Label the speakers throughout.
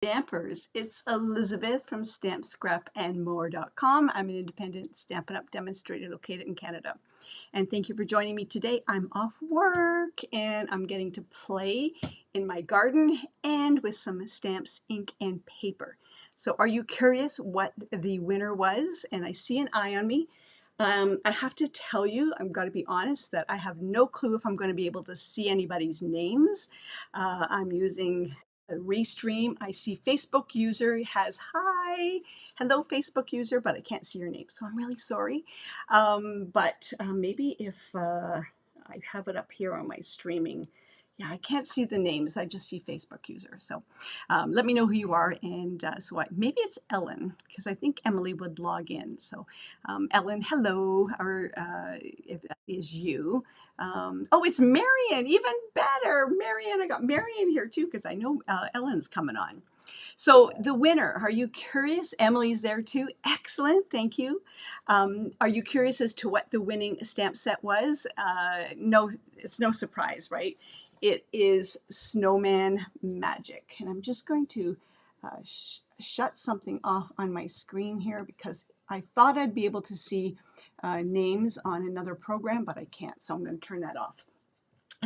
Speaker 1: Stampers, it's Elizabeth from StampScrapAndMore.com. I'm an independent Stampin' Up! Demonstrator located in Canada. And thank you for joining me today. I'm off work and I'm getting to play in my garden and with some stamps, ink, and paper. So are you curious what the winner was? And I see an eye on me. I have to tell you, I've got to be honest, that I have no clue if I'm going to be able to see anybody's names. I'm using Restream. I see Facebook user has hi, hello Facebook user, but I can't see your name, so I'm really sorry. But maybe if I have it up here on my streaming, yeah, I can't see the names. I just see Facebook user. So let me know who you are, and maybe it's Ellen, because I think Emily would log in. So Ellen, hello, or if that is you. Oh, it's Marion, even better. Marion, I got Marion here too, because I know Ellen's coming on. So the winner, are you curious? Emily's there too. Excellent, thank you. Are you curious as to what the winning stamp set was? No, it's no surprise, right? It is Snowman Magic. And I'm just going to shut something off on my screen here because I thought I'd be able to see names on another program, but I can't. So I'm going to turn that off.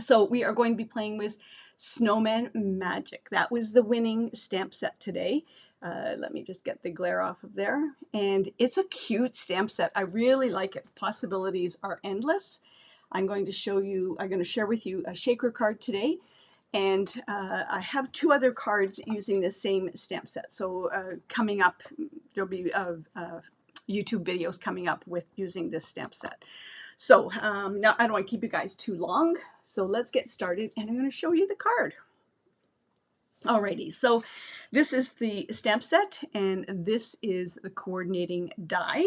Speaker 1: So we are going to be playing with Snowman Magic. That was the winning stamp set today. Let me just get the glare off of there. And it's a cute stamp set. I really like it. Possibilities are endless. I'm going to share with you a shaker card today. And I have two other cards using the same stamp set. So coming up, there'll be YouTube videos coming up with using this stamp set. So now I don't want to keep you guys too long. So let's get started and I'm going to show you the card. Alrighty, so this is the stamp set and this is the coordinating die.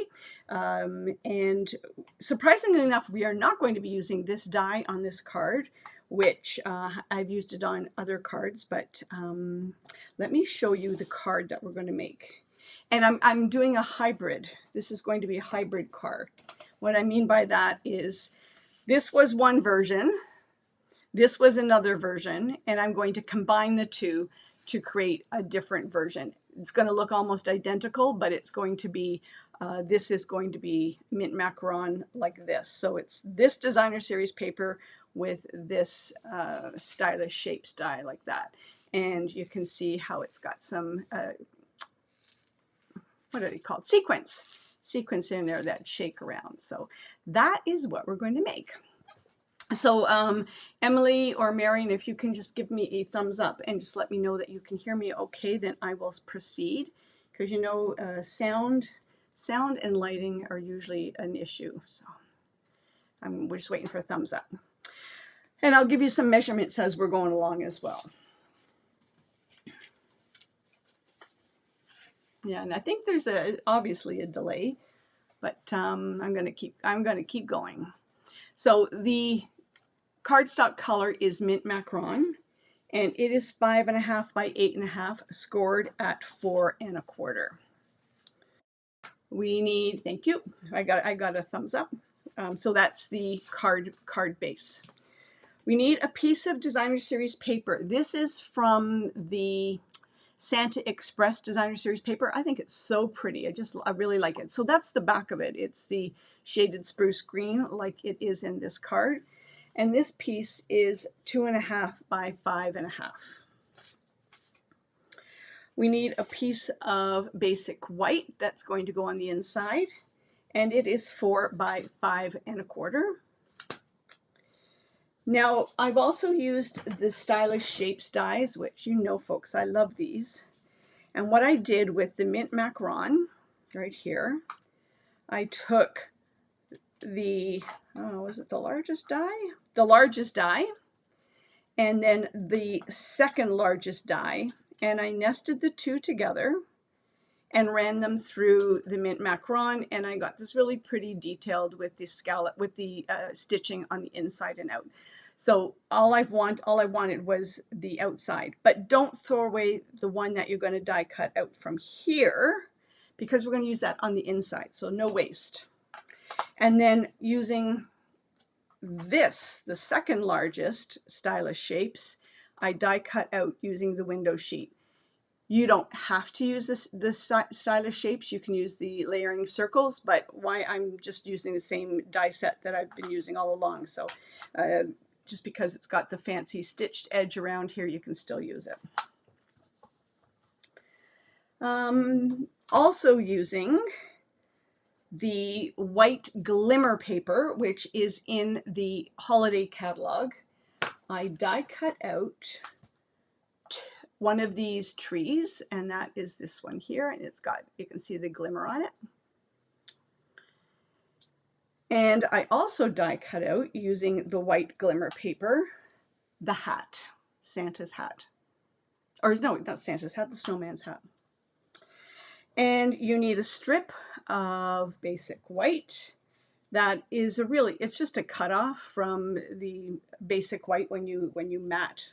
Speaker 1: And surprisingly enough, we are not going to be using this die on this card, which I've used it on other cards, but let me show you the card that we're going to make. And I'm doing a hybrid. This is going to be a hybrid card. What I mean by that is this was one version, this was another version, and I'm going to combine the two to create a different version. It's going to look almost identical, but it's going to be, this is going to be mint macaron like this. So it's this designer series paper with this stylish shapes die like that. And you can see how it's got some, what are they called? Sequence in there that shake around. So that is what we're going to make. So Emily or Marion, if you can just give me a thumbs up and just let me know that you can hear me okay, then I will proceed. Because you know, sound and lighting are usually an issue. So we're just waiting for a thumbs up. And I'll give you some measurements as we're going along as well. Yeah, and I think there's obviously a delay, but I'm going to keep going. So the cardstock color is mint macaron, and it is 5.5 by 8.5, scored at 4 1/4. We need, thank you. I got a thumbs up. So that's the card base. We need a piece of designer series paper. This is from the Santa Express designer series paper. I think it's so pretty. I really like it. So that's the back of it. It's the shaded spruce green like it is in this card. And this piece is 2.5 by 5.5. We need a piece of basic white that's going to go on the inside, and it is 4 by 5 1/4. Now, I've also used the stylish shapes dies, which you know, folks, I love these. And what I did with the mint macaron right here, I took the, was it the largest die? The largest die, and then the second largest die, and I nested the two together and ran them through the mint macaron, and I got this really pretty detailed with the scallop, with the stitching on the inside and out. So all I wanted was the outside, but don't throw away the one that you're going to die cut out from here, because we're going to use that on the inside, so no waste. And then using this, the second largest stylish shapes, I die cut out using the window sheet. You don't have to use this stylus shapes. You can use the layering circles, but why I'm just using the same die set that I've been using all along. So just because it's got the fancy stitched edge around here, you can still use it. Also using the white glimmer paper, which is in the holiday catalog. I die cut out one of these trees, and that is this one here, and it's got, you can see the glimmer on it. And I also die cut out using the white glimmer paper, the hat, Santa's hat. Or no, not Santa's hat, the snowman's hat. And you need a strip of basic white. That is it's just a cutoff from the basic white when you mat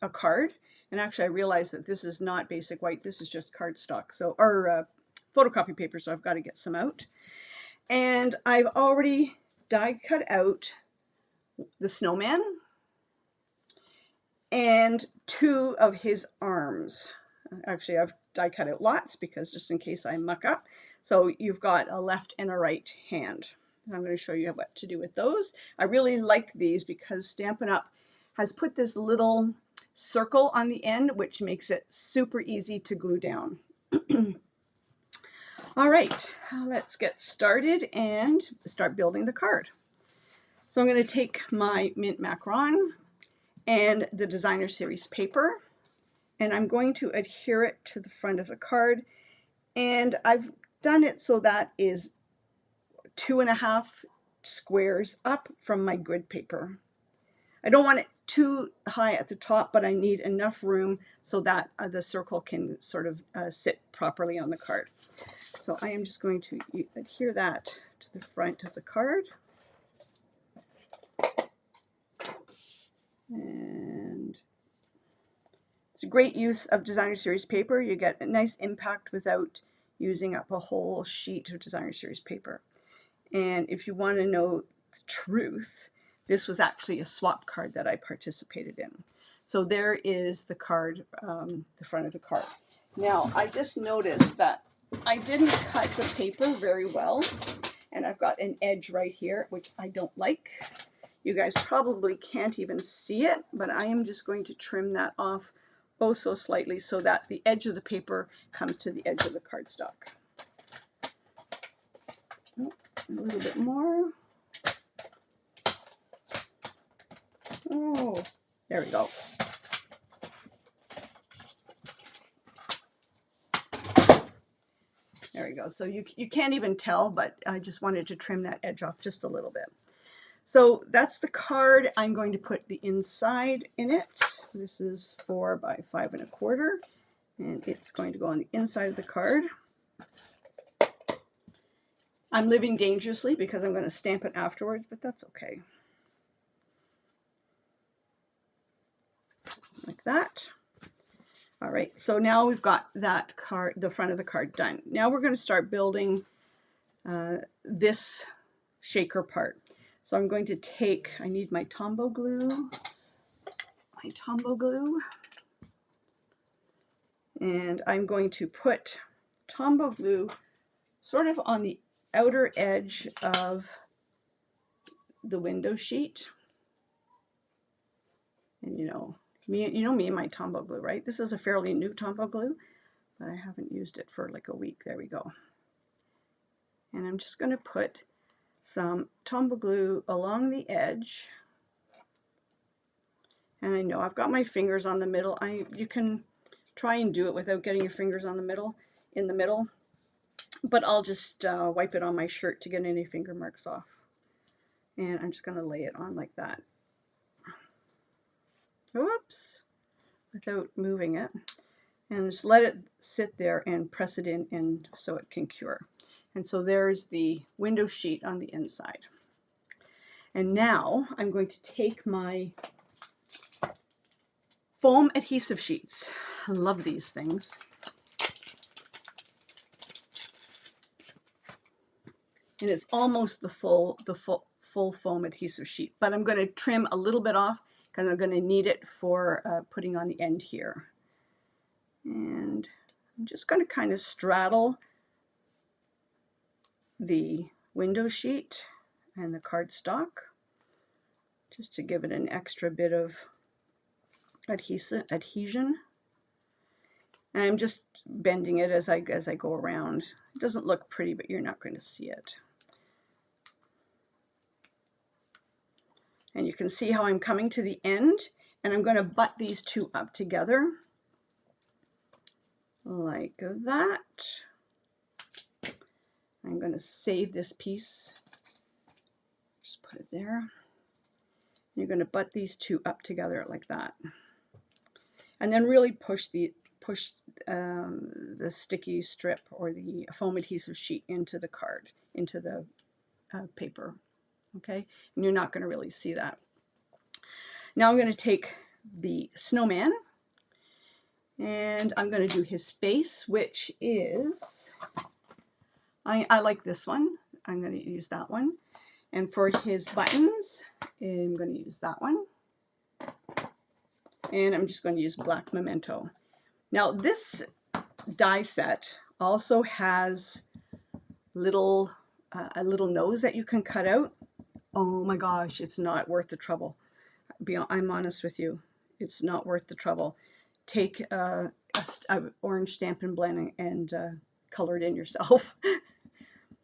Speaker 1: a card. And actually I realized that this is not basic white, this is just cardstock, so, or photocopy paper, so I've got to get some out. And I've already die cut out the snowman and two of his arms. Actually, I've die cut out lots because just in case I muck up. So you've got a left and a right hand. I'm going to show you what to do with those. I really like these because Stampin' Up! Has put this little circle on the end, which makes it super easy to glue down. All right, let's get started and start building the card. So I'm going to take my mint macaron and the designer series paper, and I'm going to adhere it to the front of the card. And I've done it so that is 2.5 squares up from my grid paper. I don't want it too high at the top, but I need enough room so that the circle can sort of sit properly on the card. So I am just going to adhere that to the front of the card. And it's a great use of designer series paper. You get a nice impact without using up a whole sheet of designer series paper. And if you want to know the truth, this was actually a swap card that I participated in. So there is the card, the front of the card. Now, I just noticed that I didn't cut the paper very well, and I've got an edge right here, which I don't like. You guys probably can't even see it, but I am just going to trim that off oh so slightly so that the edge of the paper comes to the edge of the cardstock. Oh, a little bit more. Oh, there we go. There we go. So you can't even tell, but I just wanted to trim that edge off just a little bit. So that's the card. I'm going to put the inside in it. This is 4 by 5 1/4, and it's going to go on the inside of the card. I'm living dangerously because I'm going to stamp it afterwards, but that's okay. Like that. All right, so now we've got that card, the front of the card done. Now we're going to start building this shaker part. So I'm going to take, I need my Tombow glue, and I'm going to put Tombow glue sort of on the outer edge of the window sheet. And you know me and my Tombow glue, right? This is a fairly new Tombow glue, but I haven't used it for like a week. There we go. And I'm just going to put some Tombow glue along the edge. And I know I've got my fingers on the middle. You can try and do it without getting your fingers on the middle, but I'll just wipe it on my shirt to get any finger marks off. And I'm just going to lay it on like that. Oops, without moving it, and just let it sit there and press it in and so it can cure. And so there's the window sheet on the inside. And now I'm going to take my foam adhesive sheets. I love these things. And it's almost the full foam adhesive sheet, but I'm going to trim a little bit off because I'm going to need it for putting on the end here. And I'm just going to kind of straddle the window sheet and the cardstock just to give it an extra bit of adhesion. And I'm just bending it as I go around. It doesn't look pretty, but you're not going to see it. And you can see how I'm coming to the end, and I'm going to butt these two up together like that. I'm going to save this piece. Just put it there. You're going to butt these two up together like that. And then really push the sticky strip or the foam adhesive sheet into the card, into the paper. Okay, and you're not going to really see that. Now I'm going to take the snowman and I'm going to do his face, which is, I like this one. I'm going to use that one. And for his buttons, I'm going to use that one. And I'm just going to use black memento. Now this die set also has a little nose that you can cut out. Oh my gosh, it's not worth the trouble. I'm honest with you, it's not worth the trouble. Take a orange Stampin' Blend and color it in yourself.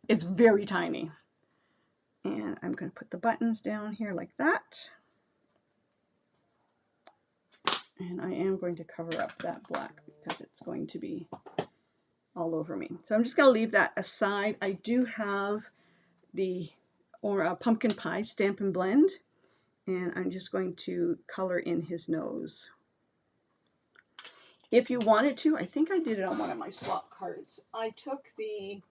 Speaker 1: It's very tiny. And I'm going to put the buttons down here like that. And I am going to cover up that black because it's going to be all over me. So I'm just going to leave that aside. I do have the pumpkin pie Stampin' Blend, and I'm just going to color in his nose. If you wanted to, I think I did it on one of my swap cards. I took the,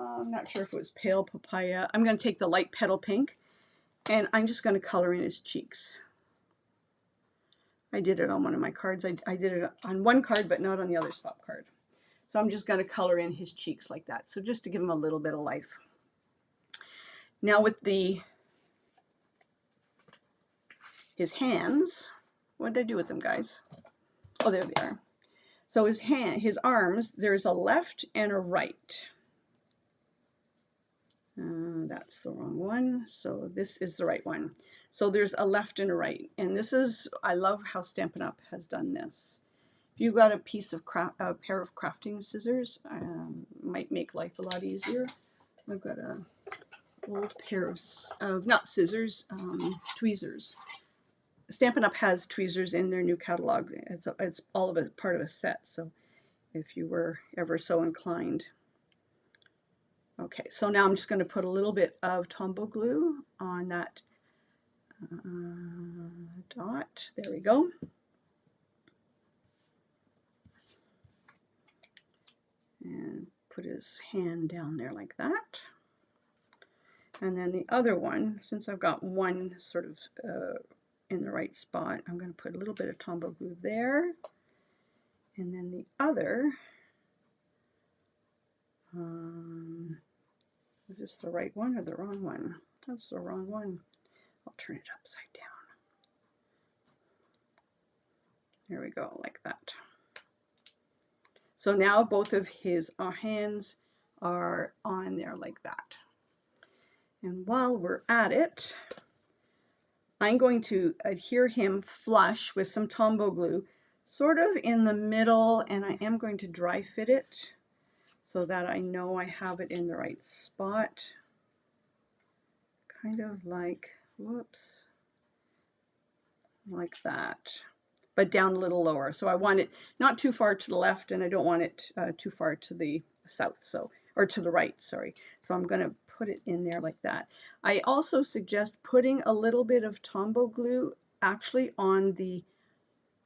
Speaker 1: I'm not sure if it was pale papaya. I'm going to take the light petal pink, and I'm just going to color in his cheeks. I did it on one of my cards. I did it on one card, but not on the other swap card. So I'm just going to color in his cheeks like that. So just to give him a little bit of life. Now with his hands, what did I do with them, guys? Oh, there they are. So his arms, there's a left and a right. That's the wrong one. So this is the right one. So there's a left and a right. And this is, I love how Stampin' Up! Has done this. If you've got a pair of crafting scissors, might make life a lot easier. I've got a old pair of not scissors, tweezers. Stampin' Up! Has tweezers in their new catalog. It's all of it, part of a set. So if you were ever so inclined. Okay, so now I'm just going to put a little bit of Tombow glue on that dot. There we go. And put his hand down there like that. And then the other one, since I've got one sort of in the right spot, I'm going to put a little bit of Tombow glue there. And then the other, is this the right one or the wrong one? That's the wrong one. I'll turn it upside down. There we go, like that. So now both of his hands are on there like that. And while we're at it, I'm going to adhere him flush with some Tombow glue, sort of in the middle, and I am going to dry fit it so that I know I have it in the right spot. Kind of like, whoops, like that, but down a little lower. So I want it not too far to the left, and I don't want it too far to the south, so, or to the right, sorry. So I'm going to put it in there like that. I also suggest putting a little bit of Tombow glue actually on the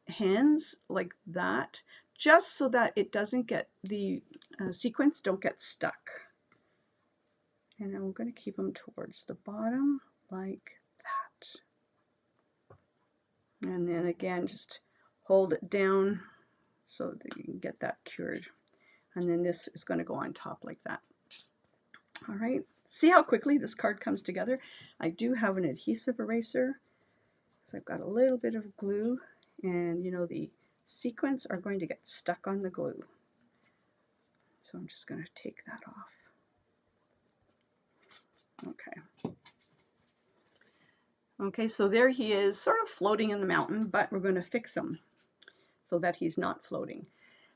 Speaker 1: hands like that, just so that it doesn't get, the sequins don't get stuck. And I'm going to keep them towards the bottom like that. And then again, just hold it down so that you can get that cured. And then this is going to go on top like that. All right, see how quickly this card comes together? I do have an adhesive eraser, because I've got a little bit of glue, and you know the sequins are going to get stuck on the glue. So I'm just going to take that off. Okay. Okay, so there he is, sort of floating in the mountain, but we're going to fix him so that he's not floating.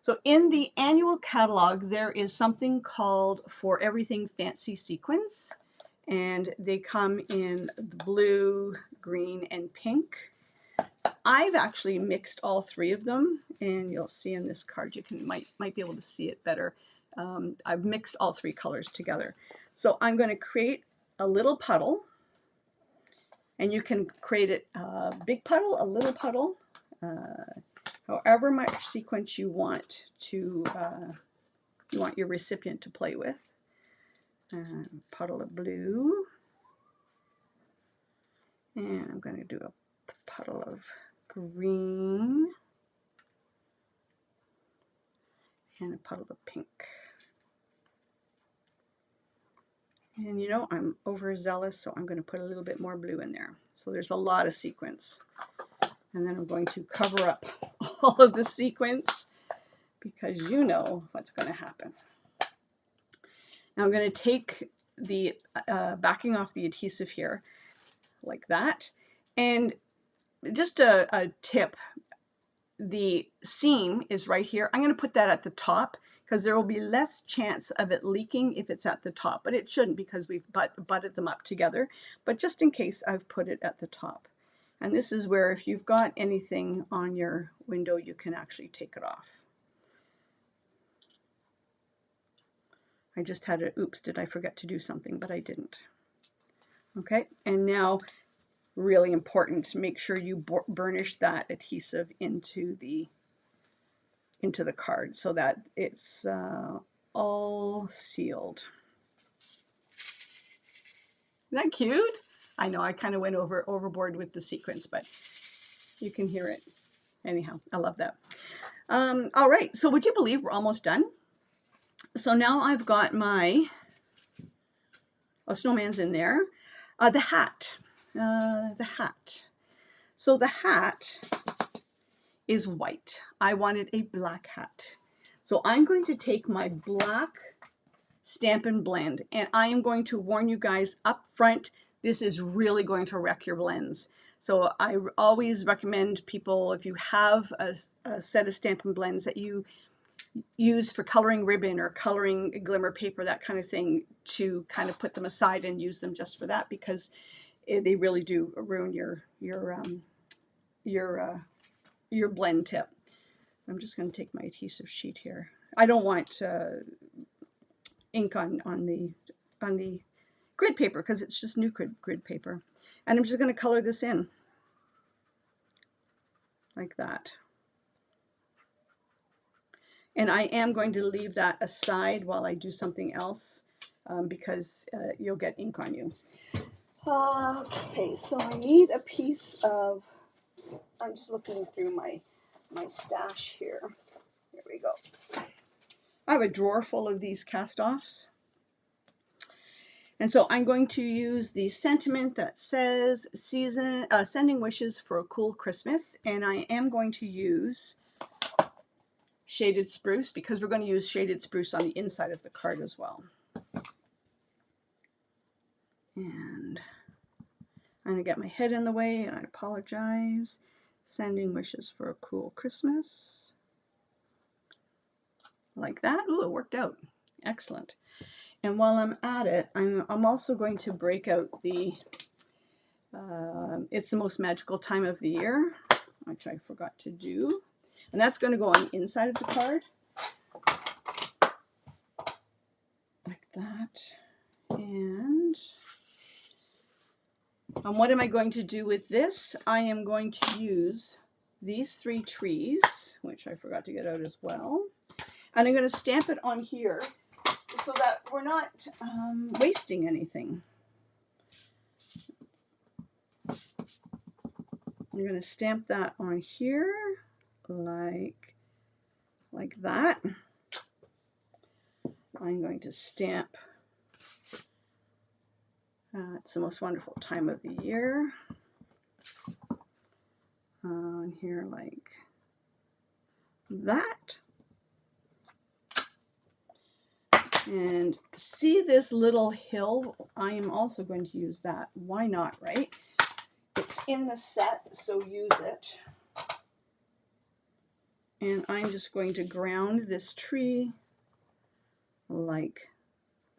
Speaker 1: So in the annual catalog, there is something called For Everything Fancy Sequins, and they come in blue, green, and pink. I've actually mixed all three of them, and you'll see in this card, you might be able to see it better. I've mixed all three colors together. So I'm going to create a little puddle, and you can create it a big puddle, a little puddle, however much sequence you want to you want your recipient to play with. Puddle of blue, and I'm going to do a puddle of green, and a puddle of pink. And you know, I'm overzealous, so I'm going to put a little bit more blue in there. So there's a lot of sequins. And then I'm going to cover up all of the sequins because you know what's going to happen. Now I'm going to take the backing off the adhesive here like that. And just a tip, the seam is right here. I'm going to put that at the top because there will be less chance of it leaking if it's at the top, but it shouldn't because we've butted them up together. But just in case, I've put it at the top. And this is where if you've got anything on your window, you can actually take it off. I just had a, oops, did I forget to do something? But I didn't. Okay, and now really important to make sure you burnish that adhesive into the card so that it's all sealed. Isn't that cute? I know I kind of went overboard with the sequence, but you can hear it. Anyhow, I love that. All right, so would you believe we're almost done? So now I've got my snowman's in there. The hat. So the hat is white. I wanted a black hat. So I'm going to take my black Stampin' Blend, and I am going to warn you guys up front, this is really going to wreck your blends. So I always recommend people, if you have a set of Stampin' Blends that you use for coloring ribbon or coloring glimmer paper, that kind of thing, to kind of put them aside and use them just for that, because they really do ruin your blend tip. I'm just going to take my adhesive sheet here. I don't want ink on the grid paper because it's just new grid paper. And I'm just going to color this in like that. And I am going to leave that aside while I do something else because you'll get ink on you. Okay, so I need a piece of, I'm just looking through my stash here. Here we go. I have a drawer full of these cast-offs. And so I'm going to use the sentiment that says sending wishes for a cool Christmas. And I am going to use shaded spruce because we're going to use shaded spruce on the inside of the card as well. And I'm going to get my head in the way, and I apologize. Sending wishes for a cool Christmas. Like that. Ooh, it worked out. Excellent. And while I'm at it, I'm also going to break out the It's the Most Magical Time of the Year, which I forgot to do. And that's going to go on the inside of the card. Like that. And what am I going to do with this? I am going to use these three trees, which I forgot to get out as well. And I'm going to stamp it on here so that we're not wasting anything. I'm going to stamp that on here like that. I'm going to stamp It's the Most Wonderful Time of the Year. on here like that. And see this little hill? I am also going to use that. Why not, right? It's in the set, so use it. And I'm just going to ground this tree like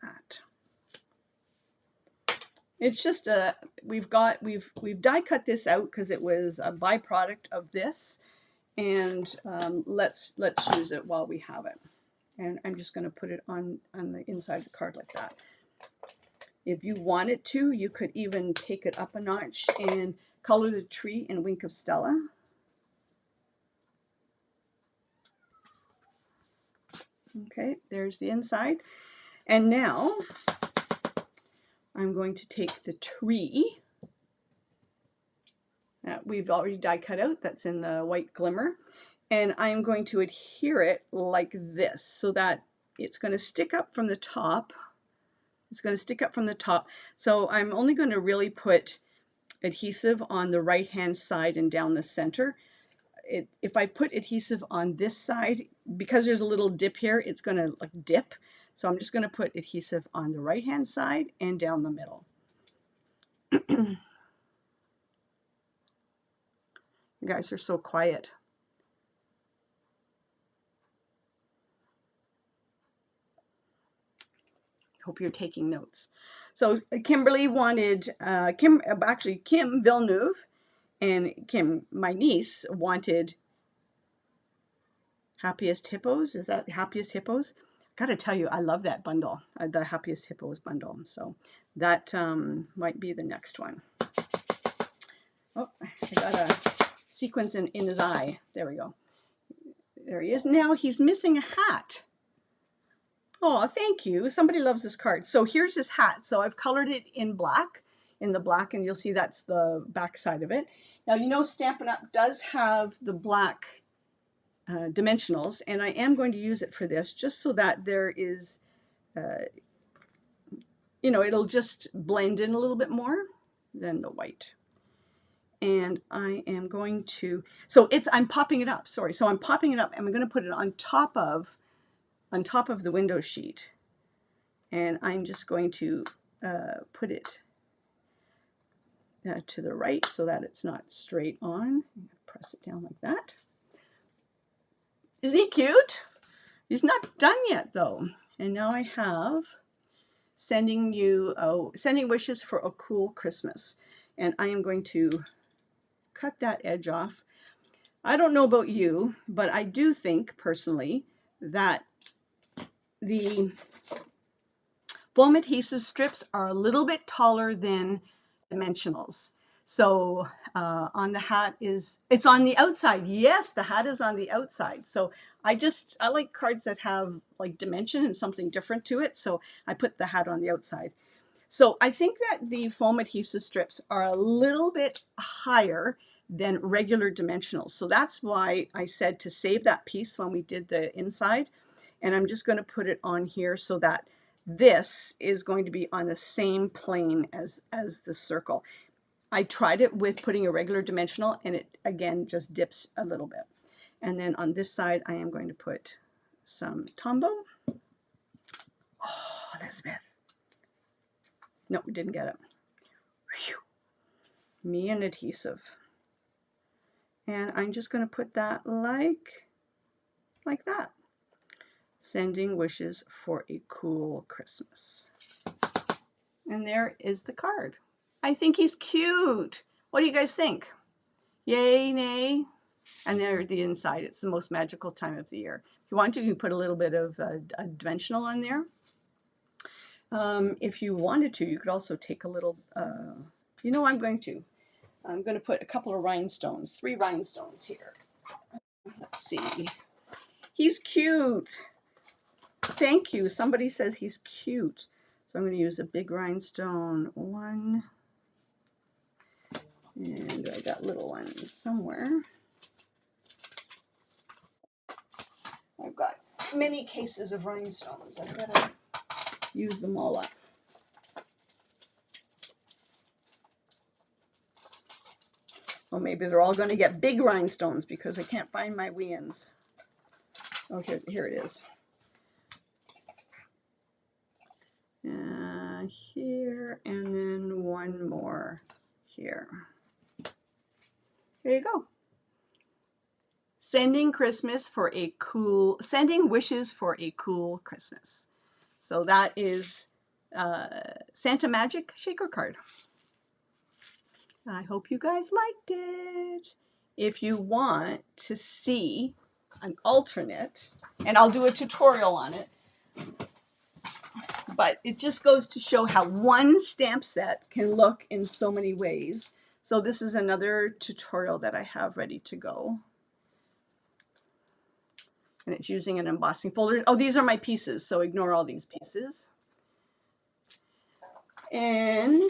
Speaker 1: that. It's just we've die cut this out because it was a byproduct of this, and let's use it while we have it. And I'm just going to put it on the inside of the card like that. If you wanted to, you could even take it up a notch and color the tree in Wink of Stella. Okay, there's the inside. And now I'm going to take the tree that we've already die cut out, that's in the white glimmer, and I'm going to adhere it like this so that it's going to stick up from the top. It's going to stick up from the top. So I'm only going to really put adhesive on the right hand side and down the center. If I put adhesive on this side, because there's a little dip here, it's going to like dip. So I'm just going to put adhesive on the right hand side and down the middle. You guys are so quiet. Hope you're taking notes. So Kimberly wanted, Kim Villeneuve and Kim, my niece, wanted Happiest Hippos. Is that Happiest Hippos? Gotta tell you, I love that bundle, the Happiest Hippos bundle. So that might be the next one. Oh, I got a sequence in his eye. There we go. There he is. Now he's missing a hat. Oh, thank you. Somebody loves this card. So here's his hat. So I've colored it in black, and you'll see that's the back side of it. Now, you know Stampin' Up! Does have the black dimensionals, and I am going to use it for this just so that there is, you know, it'll just blend in a little bit more than the white. And I am going to, I'm popping it up, sorry. So I'm popping it up and I'm going to put it on top of the window sheet. And I'm just going to put it to the right so that it's not straight on. Press it down like that. Isn't he cute? He's not done yet though. And now I have sending wishes for a cool Christmas. And I am going to cut that edge off. I don't know about you, but I do think personally that the foam adhesive strips are a little bit taller than dimensionals. So on the hat it's on the outside. Yes, the hat is on the outside. So I like cards that have like dimension and something different to it. So I put the hat on the outside. So I think that the foam adhesive strips are a little bit higher than regular dimensionals. So that's why I said to save that piece when we did the inside. And I'm just going to put it on here so that this is going to be on the same plane as the circle. I tried it with putting a regular dimensional and it again just dips a little bit. And then on this side I am going to put some Tombow. Oh, Elizabeth. No, we didn't get it. Whew. Me and adhesive. And I'm just going to put that like that. Sending wishes for a cool Christmas. And there is the card. I think he's cute. What do you guys think? Yay, nay? And there the inside. It's the most magical time of the year. If you want to, you can put a little bit of a dimensional on there. If you wanted to, you could also take a little, you know, I'm going to put a couple of rhinestones, 3 rhinestones here. Let's see. He's cute. Thank you. Somebody says he's cute. So I'm going to use a big rhinestone 1. And I got little ones somewhere. I've got many cases of rhinestones. I've got to use them all up. So maybe they're all going to get big rhinestones because I can't find my wee ends. Oh, here it is. Here, and then one more here. There you go. Sending wishes for a cool Christmas. So that is Santa Magic shaker card. I hope you guys liked it. If you want to see an alternate, and I'll do a tutorial on it, but it just goes to show how one stamp set can look in so many ways. So this is another tutorial that I have ready to go. And it's using an embossing folder. Oh, these are my pieces, so ignore all these pieces. And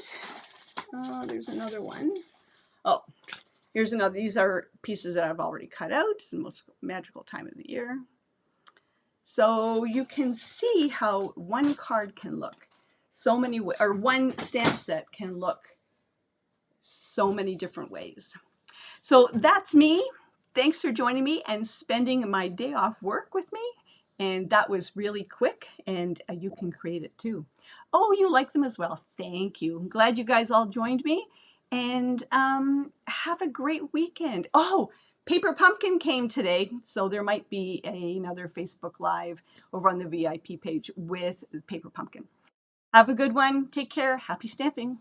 Speaker 1: there's another one. Oh, here's another. These are pieces that I've already cut out. It's the most magical time of the year. So you can see how one card can look so many ways, or one stamp set can look so many different ways. So that's me. Thanks for joining me and spending my day off work with me. And that was really quick, and you can create it too. Oh, you like them as well. Thank you. I'm glad you guys all joined me, and have a great weekend. Oh, Paper Pumpkin came today, so there might be another Facebook Live over on the VIP page with Paper Pumpkin. Have a good one. Take care. Happy stamping.